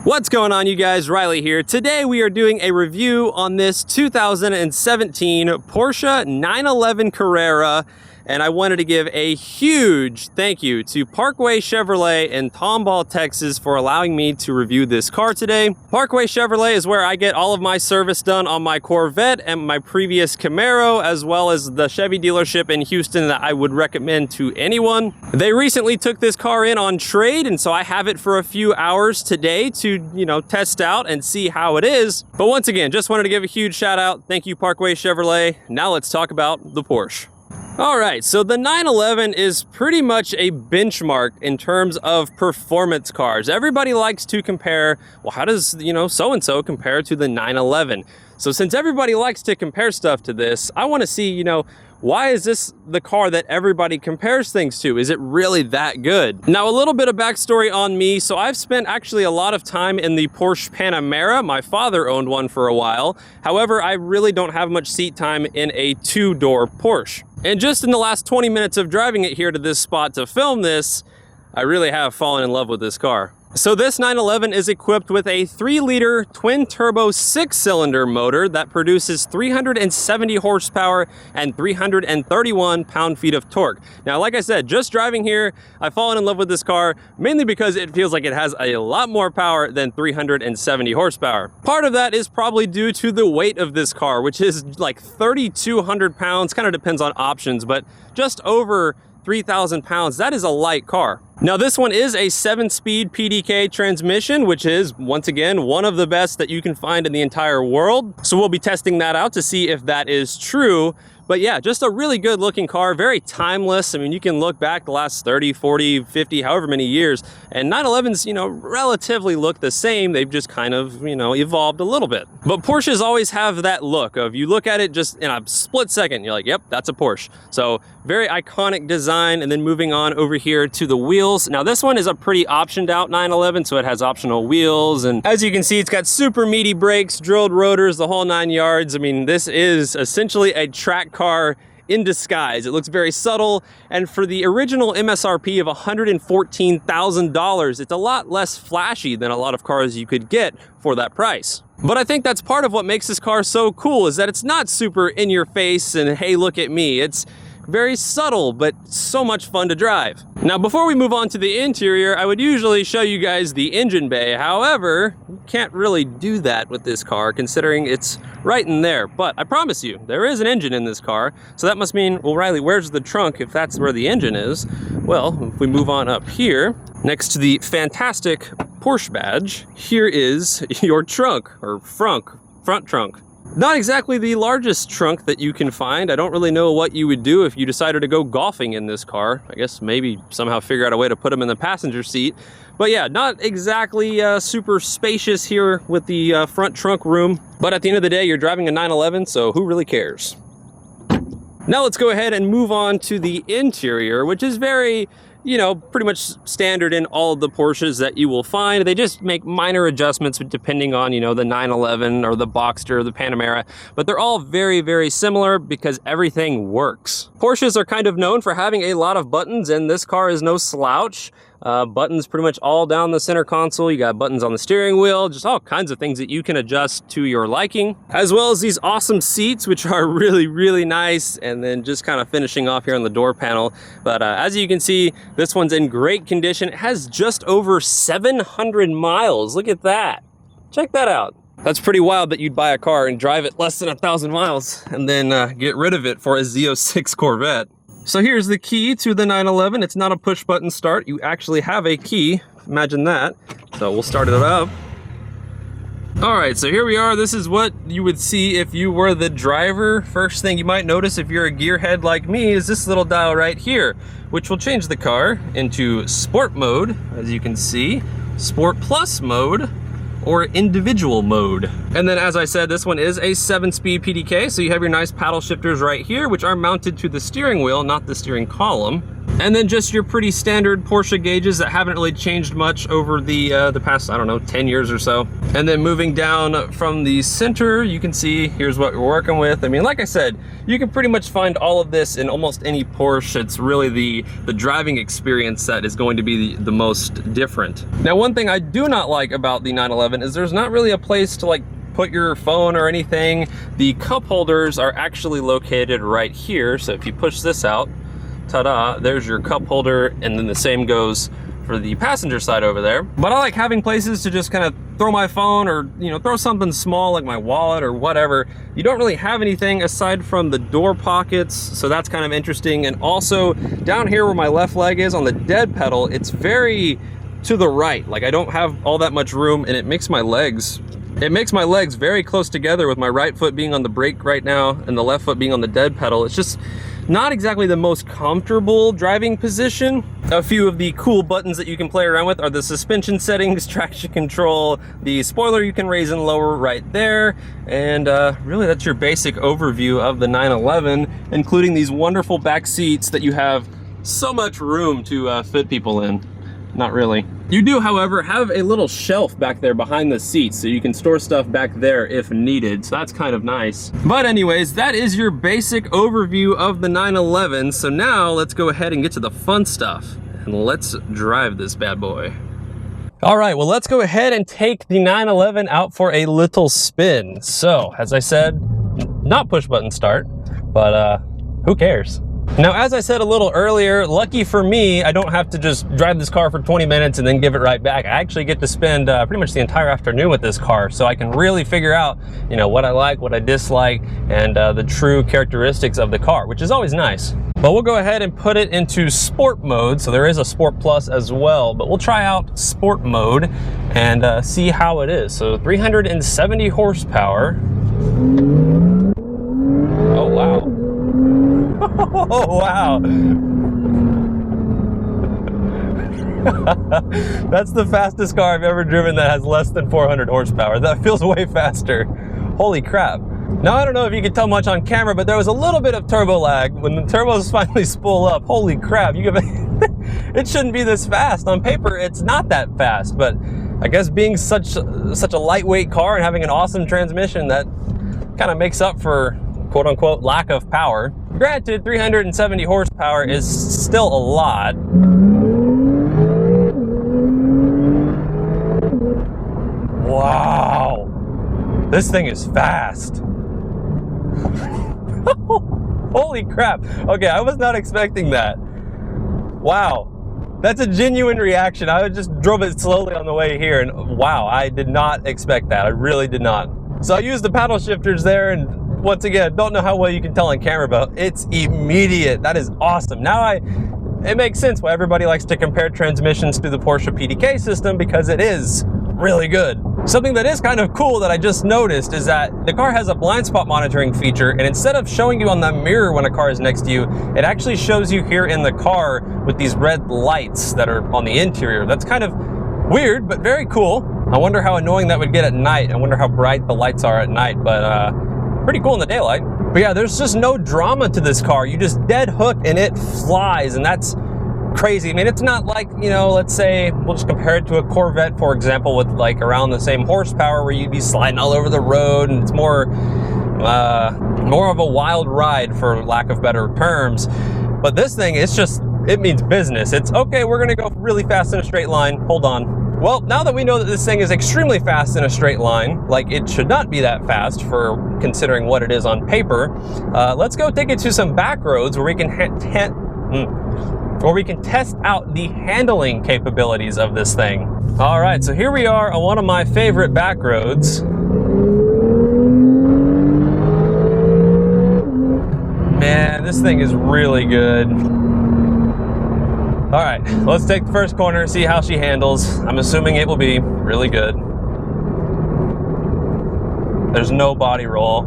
What's going on, you guys? Riley here. Today we are doing a review on this 2017 Porsche 911 Carrera, and I wanted to give a huge thank you to Parkway Chevrolet in Tomball, Texas for allowing me to review this car today. Parkway Chevrolet is where I get all of my service done on my Corvette and my previous Camaro, as well as the Chevy dealership in Houston that I would recommend to anyone. They recently took this car in on trade, and so I have it for a few hours today to, test out and see how it is. But once again, just wanted to give a huge shout out. Thank you, Parkway Chevrolet. Now let's talk about the Porsche. All right, so the 911 is pretty much a benchmark in terms of performance cars. Everybody likes to compare, well, how does, so-and-so compare to the 911? So since everybody likes to compare stuff to this, I want to see, why is this the car that everybody compares things to? Is it really that good? Now, a little bit of backstory on me. So I've spent actually a lot of time in the Porsche Panamera. My father owned one for a while. However, I really don't have much seat time in a two-door Porsche. And just in the last 20 minutes of driving it here to this spot to film this, I really have fallen in love with this car. So this 911 is equipped with a 3-liter twin-turbo 6-cylinder motor that produces 370 horsepower and 331 pound-feet of torque. Now, like I said, just driving here, I've fallen in love with this car, mainly because it feels like it has a lot more power than 370 horsepower. Part of that is probably due to the weight of this car, which is like 3,200 pounds, kind of depends on options, but just over 3,000 pounds. That is a light car. Now, this one is a 7-speed PDK transmission, which is, once again, one of the best that you can find in the entire world. So we'll be testing that out to see if that is true. But yeah, just a really good looking car, very timeless. I mean, you can look back the last 30, 40, 50, however many years, and 911s, relatively look the same. They've just kind of, evolved a little bit. But Porsches always have that look of, you look at it just in a split second, you're like, yep, that's a Porsche. So very iconic design. And then moving on over here to the wheels. Now, this one is a pretty optioned out 911, so it has optional wheels. And as you can see, it's got super meaty brakes, drilled rotors, the whole 9 yards. I mean, this is essentially a track car in disguise. It looks very subtle, and for the original MSRP of $114,000, it's a lot less flashy than a lot of cars you could get for that price. But I think that's part of what makes this car so cool, is that it's not super in your face and hey, look at me. It's very subtle, but so much fun to drive. Now, before we move on to the interior, I would usually show you guys the engine bay. However, you can't really do that with this car, considering it's right in there. But I promise you, there is an engine in this car. So that must mean, well, Riley, where's the trunk if that's where the engine is? Well, if we move on up here, next to the fantastic Porsche badge, here is your trunk, or front trunk. Not exactly the largest trunk that you can find. I don't really know what you would do if you decided to go golfing in this car. I guess maybe somehow figure out a way to put them in the passenger seat. But yeah, not exactly super spacious here with the front trunk room. But at the end of the day, you're driving a 911, so who really cares? Now let's go ahead and move on to the interior, which is very, pretty much standard in all of the Porsches that you will find. They just make minor adjustments depending on, the 911 or the Boxster or the Panamera, but they're all very, very similar because everything works. Porsches are kind of known for having a lot of buttons, and this car is no slouch. Buttons pretty much all down the center console. You got buttons on the steering wheel, just all kinds of things that you can adjust to your liking, as well as these awesome seats, which are really, really nice. And then just kind of finishing off here on the door panel. But as you can see, this one's in great condition. It has just over 700 miles. Look at that. Check that out. That's pretty wild that you'd buy a car and drive it less than 1,000 miles and then get rid of it for a Z06 Corvette. So here's the key to the 911. It's not a push button start. You actually have a key. Imagine that. So we'll start it up. All right, so here we are. This is what you would see if you were the driver. First thing you might notice if you're a gearhead like me is this little dial right here, which will change the car into sport mode, as you can see, sport plus mode, or individual mode. And then, as I said, this one is a 7-speed PDK, so you have your nice paddle shifters right here, which are mounted to the steering wheel, not the steering column. And then just your pretty standard Porsche gauges that haven't really changed much over the past, I don't know, 10 years or so. And then moving down from the center, you can see here's what we're working with. I mean, like I said, you can pretty much find all of this in almost any Porsche. It's really the driving experience that is going to be the most different. Now, one thing I do not like about the 911 is there's not really a place to like put your phone or anything. The cup holders are actually located right here. So if you push this out, ta-da, there's your cup holder, and then the same goes for the passenger side over there. But I like having places to just kind of throw my phone, or throw something small like my wallet or whatever. You don't really have anything aside from the door pockets, so that's kind of interesting. And also down here where my left leg is on the dead pedal, it's very to the right. Like I don't have all that much room, and it makes my legs very close together, with my right foot being on the brake right now and the left foot being on the dead pedal. It's just not exactly the most comfortable driving position. A few of the cool buttons that you can play around with are the suspension settings, traction control, the spoiler you can raise and lower right there, and really that's your basic overview of the 911, including these wonderful back seats that you have so much room to fit people in. Not really. You do, however, have a little shelf back there behind the seats, so you can store stuff back there if needed, so that's kind of nice. But anyways, that is your basic overview of the 911. So now let's go ahead and get to the fun stuff, and let's drive this bad boy. All right, well, let's go ahead and take the 911 out for a little spin. So, as I said, not push button start, but who cares? Now, as I said a little earlier, lucky for me, I don't have to just drive this car for 20 minutes and then give it right back. I actually get to spend pretty much the entire afternoon with this car, so I can really figure out, what I like, what I dislike, and the true characteristics of the car, which is always nice. But we'll go ahead and put it into sport mode. So there is a Sport Plus as well, but we'll try out sport mode and see how it is. So 370 horsepower. Oh, wow. Oh, wow. That's the fastest car I've ever driven that has less than 400 horsepower. That feels way faster. Holy crap. Now, I don't know if you can tell much on camera, but there was a little bit of turbo lag when the turbos finally spool up. Holy crap. It shouldn't be this fast. On paper, it's not that fast, but I guess being such a lightweight car and having an awesome transmission, that kind of makes up for quote-unquote lack of power. Granted, 370 horsepower is still a lot. Wow, this thing is fast. Holy crap. Okay, I was not expecting that. Wow, that's a genuine reaction. I just drove it slowly on the way here, and wow, I did not expect that. I really did not. So I used the paddle shifters there, and once again, don't know how well you can tell on camera, but it's immediate. That is awesome. Now it makes sense why everybody likes to compare transmissions to the Porsche PDK system, because it is really good. Something that is kind of cool that I just noticed is that the car has a blind spot monitoring feature, and instead of showing you on the mirror when a car is next to you, it actually shows you here in the car with these red lights that are on the interior. That's kind of weird, but very cool. I wonder how annoying that would get at night. I wonder how bright the lights are at night, but pretty cool in the daylight. But yeah, there's just no drama to this car. You just dead hook and it flies, and that's crazy. I mean, it's not like, let's say, we'll just compare it to a Corvette, for example, with like around the same horsepower, where you'd be sliding all over the road, and it's more of a wild ride, for lack of better terms. But this thing, it means business. It's okay, we're gonna go really fast in a straight line. Hold on. Well, now that we know that this thing is extremely fast in a straight line, like it should not be that fast for considering what it is on paper, let's go take it to some back roads where we can test out the handling capabilities of this thing. All right, so here we are on one of my favorite back roads. Man, this thing is really good. All right, let's take the first corner, see how she handles. I'm assuming it will be really good. There's no body roll.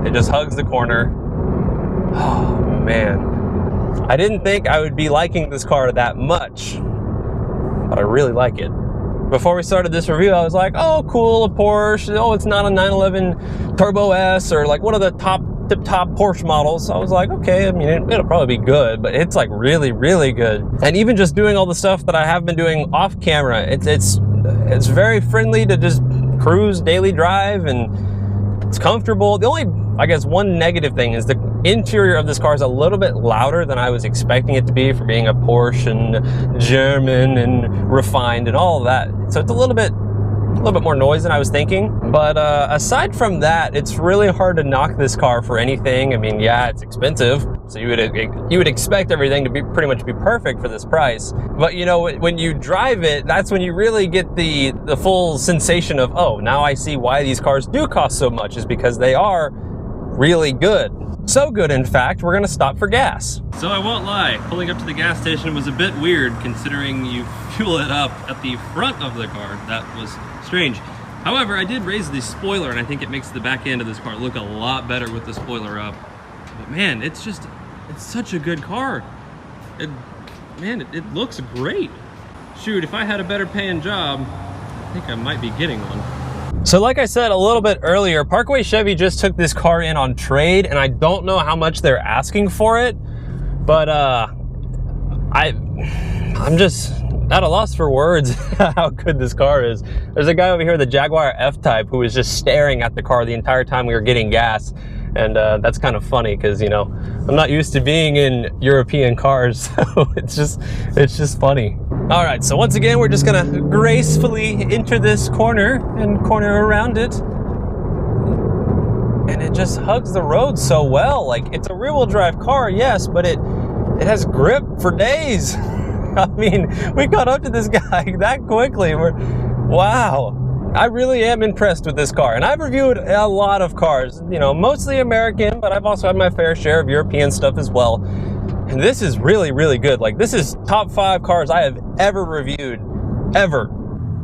It just hugs the corner. Oh, man. I didn't think I would be liking this car that much, but I really like it. Before we started this review, I was like, oh, cool, a Porsche. Oh, it's not a 911 Turbo S or like one of the top tip-top Porsche models. So I was like, okay, I mean, it'll probably be good, but it's like really, really good. And even just doing all the stuff that I have been doing off camera, it's very friendly to just cruise, daily drive, and it's comfortable. The only, I guess, one negative thing is the interior of this car is a little bit louder than I was expecting it to be for being a Porsche and German and refined and all of that. So it's a little bit more noise than I was thinking. But aside from that, it's really hard to knock this car for anything. I mean, yeah, it's expensive, so you would expect everything to be pretty much be perfect for this price. But you know, when you drive it, that's when you really get the full sensation of, oh, now I see why these cars do cost so much, is because they are really good. So good, in fact, we're gonna stop for gas. So I won't lie, pulling up to the gas station was a bit weird considering you fuel it up at the front of the car. That was strange. However, I did raise the spoiler, and I think it makes the back end of this car look a lot better with the spoiler up. But man, it's such a good car. It looks great. Shoot, if I had a better paying job, I think I might be getting one. So like I said a little bit earlier, Parkway Chevy just took this car in on trade, and I don't know how much they're asking for it, but I'm just at a loss for words how good this car is. There's a guy over here, the Jaguar F-Type, who was just staring at the car the entire time we were getting gas, and that's kind of funny because, you know, I'm not used to being in European cars, so it's just funny. All right, so once again, we're just gonna gracefully enter this corner and corner around it. And it just hugs the road so well. Like, it's a rear-wheel drive car, yes, but it has grip for days. I mean, we got up to this guy that quickly. Wow. I really am impressed with this car. And I've reviewed a lot of cars, you know, mostly American, but I've also had my fair share of European stuff as well. And this is really, really good. Like, this is top 5 cars I have ever reviewed, ever.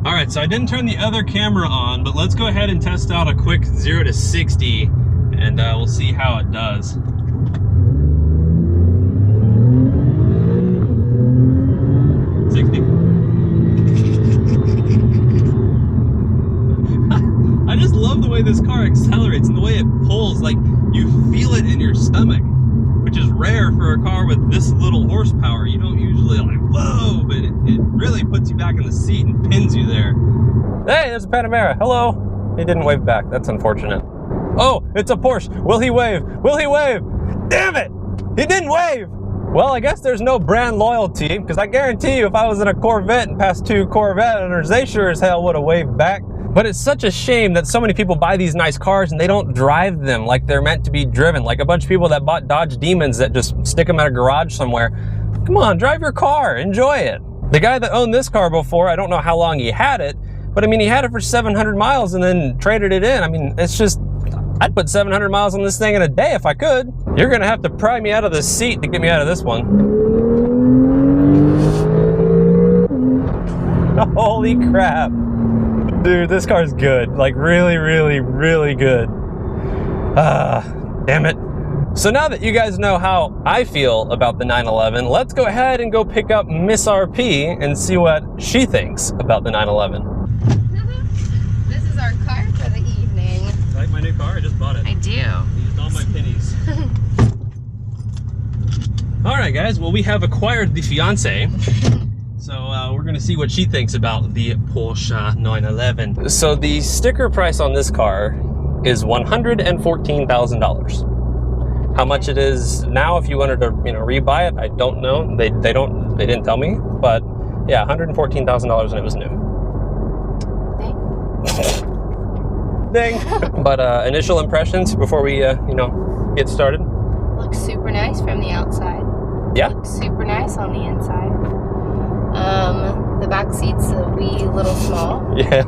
All right, so I didn't turn the other camera on, but let's go ahead and test out a quick 0 to 60, and we'll see how it does. I just love the way this car accelerates and the way it pulls. Like, you feel it in your stomach, which is rare for a car with this little horsepower. You don't usually like, whoa, but it really puts you back in the seat and pins you there. Hey, there's a Panamera. Hello. He didn't wave back. That's unfortunate. Oh, it's a Porsche. Will he wave? Will he wave? Damn it! He didn't wave! Well, I guess there's no brand loyalty, because I guarantee you if I was in a Corvette and passed 2 Corvette owners, they sure as hell would have waved back. But it's such a shame that so many people buy these nice cars and they don't drive them like they're meant to be driven. Like a bunch of people that bought Dodge Demons that just stick them at a garage somewhere. Come on, drive your car, enjoy it. The guy that owned this car before, I don't know how long he had it, but I mean, he had it for 700 miles and then traded it in. I mean, it's just, I'd put 700 miles on this thing in a day if I could. You're gonna have to pry me out of this seat to get me out of this one. Holy crap. Dude, this car's good. Like, really, really, really good. Damn it. So now that you guys know how I feel about the 911, let's go ahead and go pick up Miss RP and see what she thinks about the 911. This is our car for the evening. You like my new car? I just bought it. I do. Used all my pennies. All right, guys. Well, we have acquired the Fiancé. So we're gonna see what she thinks about the Porsche 911. So the sticker price on this car is $114,000. How much it is now if you wanted to, you know, rebuy it, I don't know. They didn't tell me, but yeah, $114,000 and it was new. Dang. But initial impressions before we you know, get started. Looks super nice from the outside. Yeah. Looks super nice on the inside. The back seat's a wee little small. Yeah,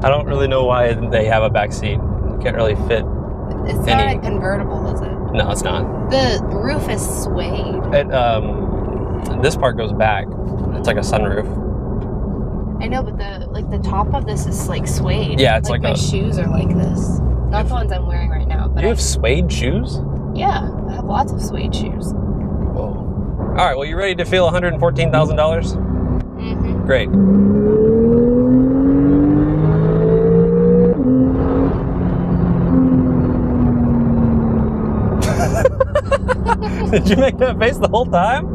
I don't really know why they have a back seat. You can't really fit. It's not a convertible, is it? No, it's not. The roof is suede. This part goes back. It's like a sunroof. I know, but the top of this is like suede. Yeah, it's like my shoes are like this. Not the ones I'm wearing right now. But you have suede shoes? Yeah, I have lots of suede shoes. Whoa. All right, well, you ready to feel $114,000? Mm-hmm. Great. Did you make that face the whole time?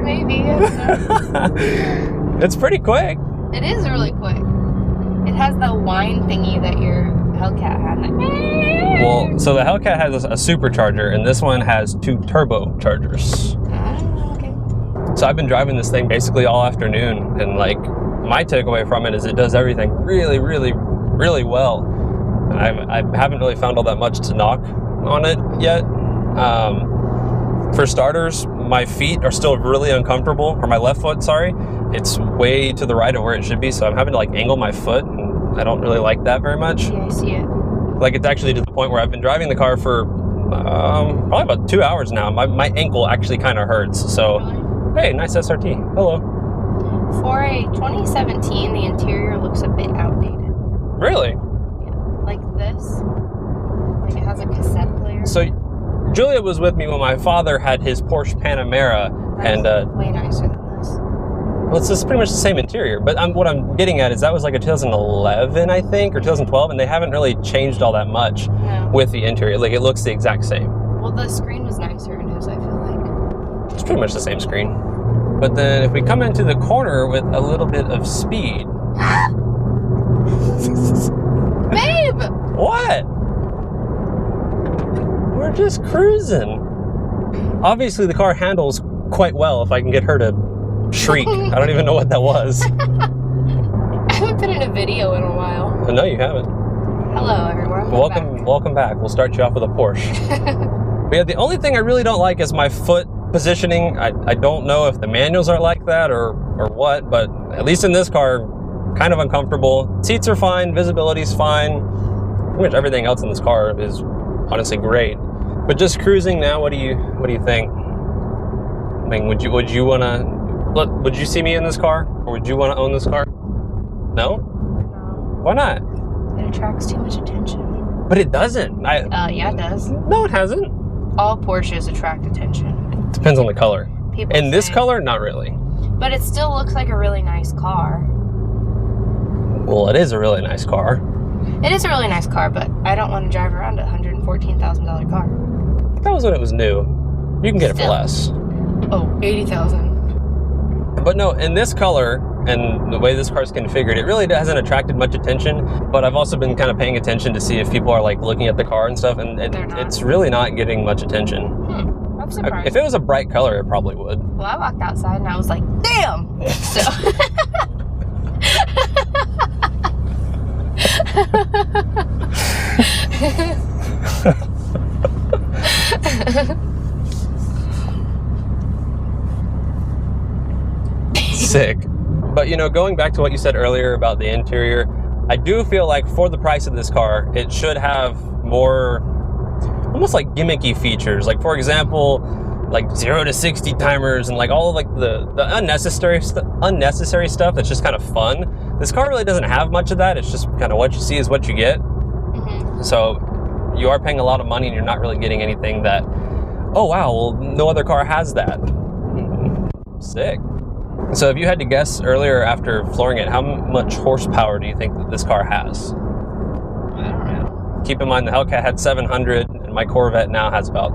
Maybe. I don't know. It's pretty quick. It is really quick. It has the whine thingy that your Hellcat had. Like, Well, so the Hellcat has a supercharger, and this one has 2 turbochargers. Okay. So I've been driving this thing basically all afternoon, and like my takeaway from it is it does everything really, really, really well. I haven't really found all that much to knock on it yet. For starters, my feet are still really uncomfortable, or my left foot, sorry. It's way to the right of where it should be, so I'm having to like angle my foot, and I don't really like that very much. Yeah, I see it. Like, it's actually to the point where I've been driving the car for probably about 2 hours now. My ankle actually kind of hurts. So, Really? hey, nice SRT. Hello. For a 2017, the interior looks a bit outdated. Really? Yeah, like this. Like it has a cassette player. So, Julia was with me when my father had his Porsche Panamera, That's and way nicer than this. well, it's just pretty much the same interior. But what I'm getting at is that was like a 2011, I think, or 2012, and they haven't really changed all that much No. with the interior. Like, it looks the exact same. Well, the screen was nicer in his, I feel like. It's pretty much the same screen. But then if we come into the corner with a little bit of speed. Babe! What? We're just cruising. Obviously, the car handles quite well if I can get her to shriek. I don't even know what that was. I haven't been in a video in a while. No, you haven't. Hello, everyone. Welcome back. We'll start you off with a Porsche. But yeah, the only thing I really don't like is my foot positioning. I don't know if the manuals are like that or what, but at least in this car, kind of uncomfortable. Seats are fine, visibility's fine. Pretty much everything else in this car is honestly great. But just cruising now, what do you think? I mean, would you see me in this car, or would you want to own this car? No? No, Why not? it attracts too much attention. But it doesn't. Yeah, it does. No, it hasn't. All Porsches attract attention. Depends on the color. People In this say. color, not really. But it still looks like a really nice car. Well, it is a really nice car. It is a really nice car, but I don't want to drive around a $114,000 car. That was when it was new. You can get it for Still. less. Oh, $80,000. But no, in this color and the way this car's configured, it really hasn't attracted much attention. But I've also been kind of paying attention to see if people are like looking at the car and stuff, and They're not. it's really not getting much attention. I'm surprised. If it was a bright color, it probably would. Well, I walked outside and I was like, damn! So. Sick. But you know, going back to what you said earlier about the interior, I do feel like for the price of this car, it should have more almost like gimmicky features. Like, for example, like 0 to 60 timers and like all of like the unnecessary stuff that's just kind of fun. This car really doesn't have much of that. It's just kind of what you see is what you get. Mm-hmm. So you are paying a lot of money and you're not really getting anything that, oh wow, well no other car has that. Sick. So if you had to guess earlier after flooring it, how much horsepower do you think that this car has? I don't know. Keep in mind the Hellcat had 700 and my Corvette now has about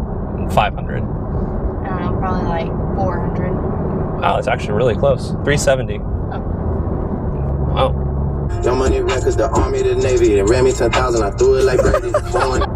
500. I don't know, probably like 400. Wow, it's actually really close. 370. Wow. Your money records, the Army, the Navy. It ran me 10,000, I threw it like Brady.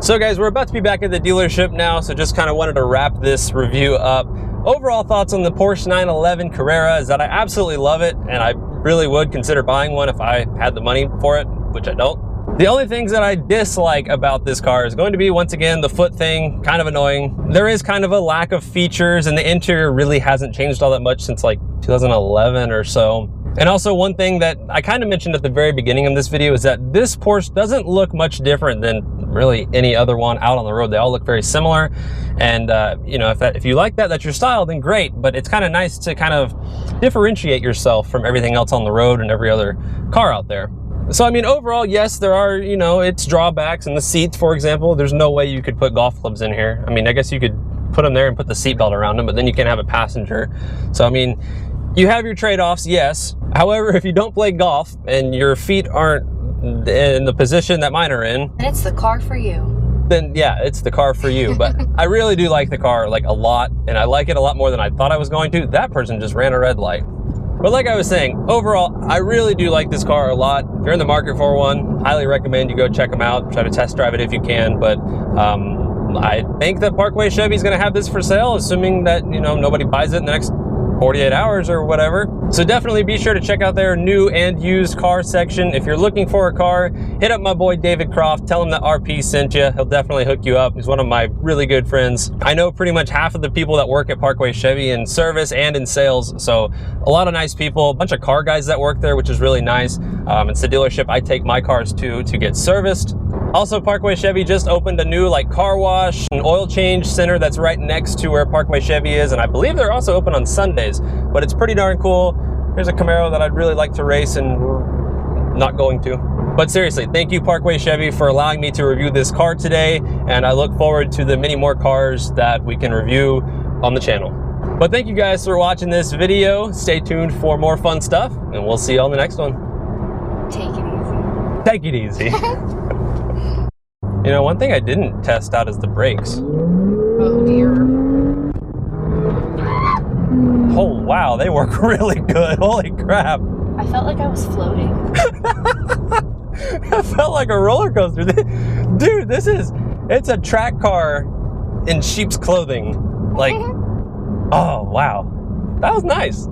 So guys, we're about to be back at the dealership now, so just kind of wanted to wrap this review up. Overall thoughts on the Porsche 911 Carrera is that I absolutely love it, and I really would consider buying one if I had the money for it, which I don't. The only things that I dislike about this car is going to be, once again, the foot thing, kind of annoying. There is kind of a lack of features, and the interior really hasn't changed all that much since like 2011 or so. And also one thing that I kind of mentioned at the very beginning of this video is that this Porsche doesn't look much different than really any other one out on the road. They all look very similar. And you know, if you like that, that's your style, then great. But it's kind of nice to kind of differentiate yourself from everything else on the road and every other car out there. So, I mean, overall, yes, there are, you know, its drawbacks. In the seats, for example, there's no way you could put golf clubs in here. I mean, I guess you could put them there and put the seatbelt around them, but then you can't have a passenger. So, I mean, you have your trade-offs, yes. However, if you don't play golf and your feet aren't in the position that mine are in, And it's the car for you. then yeah, it's the car for you. But I really do like the car like a lot, and I like it a lot more than I thought I was going to. That person just ran a red light. But like I was saying, overall, I really do like this car a lot. If you're in the market for one, highly recommend you go check them out. Try to test drive it if you can. But I think that Parkway Chevy is going to have this for sale, assuming that, you know, nobody buys it in the next 48 hours or whatever. So definitely be sure to check out their new and used car section. If you're looking for a car, hit up my boy David Croft. Tell him that RP sent you. He'll definitely hook you up. He's one of my really good friends. I know pretty much half of the people that work at Parkway Chevy in service and in sales. So a lot of nice people, a bunch of car guys that work there, which is really nice. It's the dealership I take my cars to get serviced. Also, Parkway Chevy just opened a new like car wash and oil change center that's right next to where Parkway Chevy is, and I believe they're also open on Sundays, but it's pretty darn cool. Here's a Camaro that I'd really like to race and we're not going to. But seriously, thank you Parkway Chevy for allowing me to review this car today, and I look forward to the many more cars that we can review on the channel. But thank you guys for watching this video. Stay tuned for more fun stuff, and we'll see you on the next one. Take it easy. Take it easy. You know, one thing I didn't test out is the brakes. Oh dear. Oh wow, they work really good. Holy crap. I felt like I was floating. I felt like a roller coaster. Dude, it's a track car in sheep's clothing. Like, oh wow. That was nice.